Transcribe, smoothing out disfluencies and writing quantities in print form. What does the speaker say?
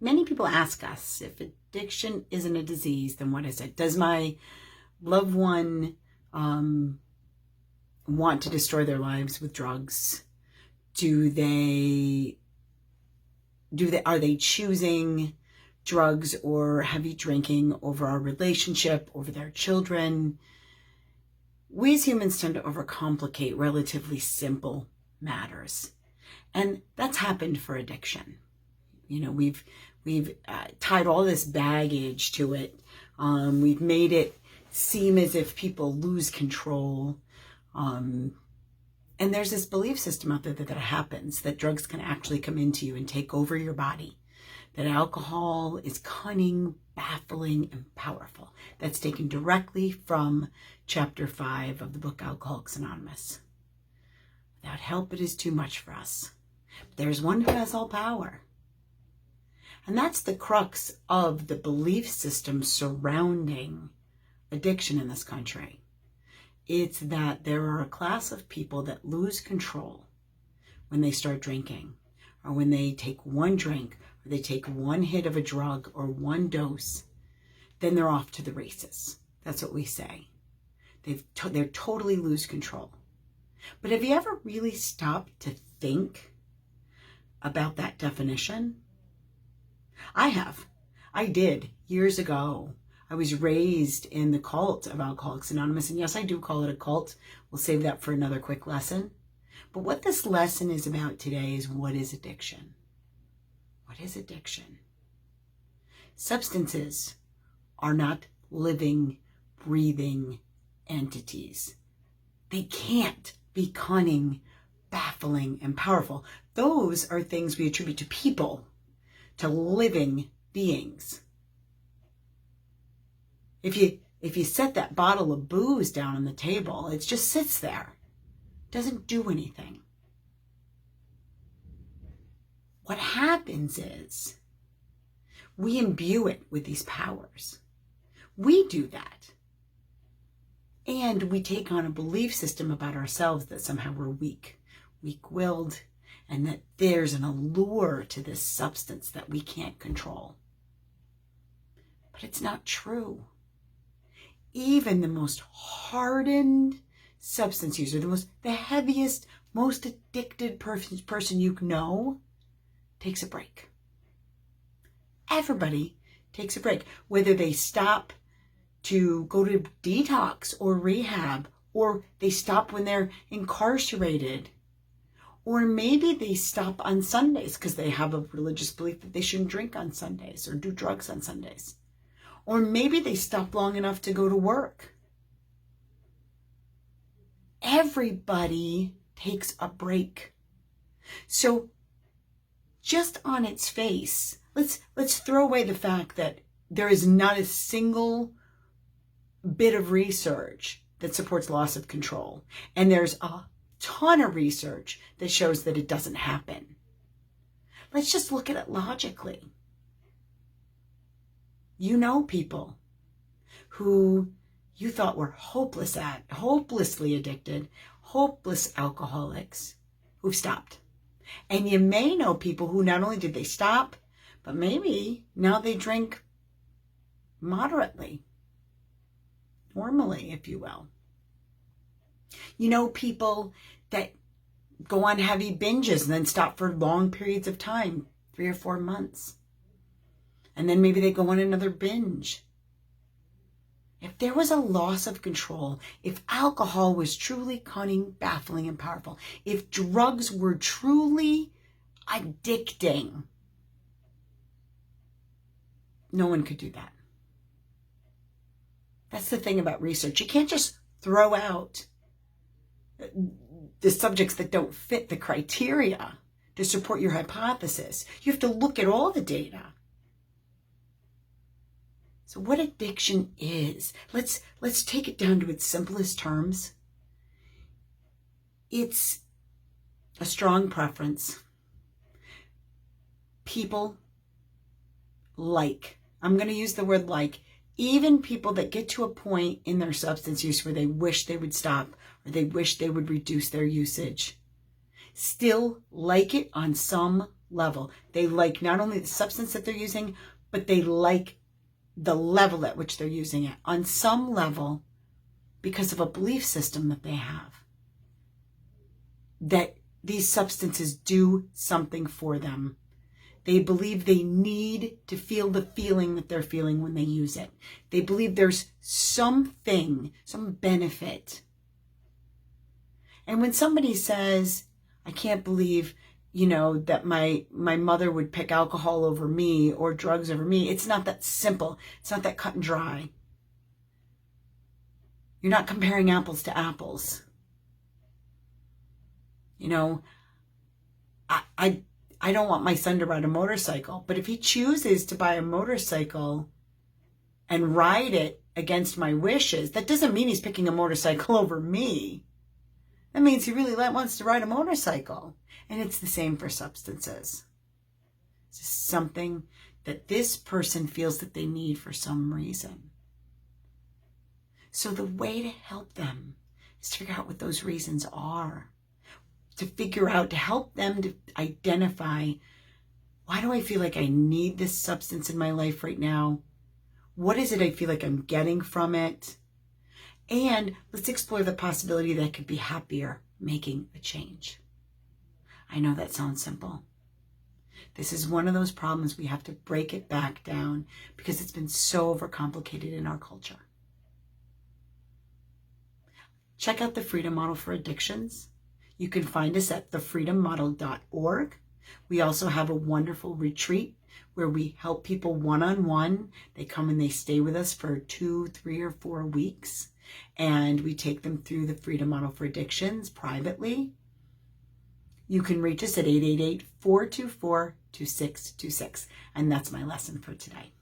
many people ask us, if addiction isn't a disease, then what is it? Does my loved one want to destroy their lives with drugs? Are they choosing drugs or heavy drinking over our relationship, over their children? We as humans tend to overcomplicate relatively simple matters. And that's happened for addiction. You know, we've tied all this baggage to it. We've made it seem as if people lose control. And there's this belief system out there that happens, that drugs can actually come into you and take over your body, that alcohol is cunning, baffling, and powerful. That's taken directly from chapter 5 of the book Alcoholics Anonymous. Without help, it is too much for us. But there's one who has all power. And that's the crux of the belief system surrounding addiction in this country. It's that there are a class of people that lose control when they start drinking, or when they take one drink, or they take one hit of a drug or one dose, then they're off to the races. That's what we say. They totally lose control. But have you ever really stopped to think about that definition? I have. I did years ago. I was raised in the cult of Alcoholics Anonymous. And yes, I do call it a cult. We'll save that for another quick lesson. But what this lesson is about today is, what is addiction? What is addiction? Substances are not living, breathing entities. They can't be cunning, baffling, and powerful. Those are things we attribute to people, to living beings. If you set that bottle of booze down on the table, it just sits there. It doesn't do anything. What happens is we imbue it with these powers. We do that. And we take on a belief system about ourselves that somehow we're weak-willed, and that there's an allure to this substance that we can't control. But it's not true. Even the most hardened substance user, the heaviest, most addicted person you know, takes a break. Everybody takes a break, whether they stop to go to detox or rehab, or they stop when they're incarcerated, or maybe they stop on Sundays because they have a religious belief that they shouldn't drink on Sundays or do drugs on Sundays. Or maybe they stop long enough to go to work. Everybody takes a break. So just on its face, let's throw away the fact that there is not a single bit of research that supports loss of control. And there's a ton of research that shows that it doesn't happen. Let's just look at it logically. You know people who you thought were hopelessly addicted, hopeless alcoholics, who've stopped. And you may know people who not only did they stop, but maybe now they drink moderately, normally, if you will. You know people that go on heavy binges and then stop for long periods of time, 3 or 4 months. And then maybe they go on another binge. If there was a loss of control, if alcohol was truly cunning, baffling, and powerful, if drugs were truly addicting, no one could do that. That's the thing about research. You can't just throw out the subjects that don't fit the criteria to support your hypothesis. You have to look at all the data. So what addiction is, let's take it down to its simplest terms. It's a strong preference. People like, I'm going to use the word like, even people that get to a point in their substance use where they wish they would stop, or they wish they would reduce their usage, still like it on some level. They like not only the substance that they're using, but they like the level at which they're using it. On some level, because of a belief system that they have, that these substances do something for them. They believe they need to feel the feeling that they're feeling when they use it. They believe there's something, some benefit. And when somebody says, I can't believe, that my mother would pick alcohol over me or drugs over me, it's not that simple. It's not that cut and dry. You're not comparing apples to apples. I don't want my son to ride a motorcycle, but if he chooses to buy a motorcycle and ride it against my wishes, that doesn't mean he's picking a motorcycle over me. That means he really wants to ride a motorcycle. And it's the same for substances. It's just something that this person feels that they need for some reason. So the way to help them is to figure out what those reasons are. To help them to identify, why do I feel like I need this substance in my life right now? What is it I feel like I'm getting from it? And let's explore the possibility that I could be happier making a change. I know that sounds simple. This is one of those problems we have to break it back down because it's been so overcomplicated in our culture. Check out the Freedom Model for Addictions. You can find us at thefreedommodel.org. We also have a wonderful retreat where we help people one-on-one. They come and they stay with us for 2, 3, or 4 weeks. And we take them through the Freedom Model for Addictions privately. You can reach us at 888-424-2626. And that's my lesson for today.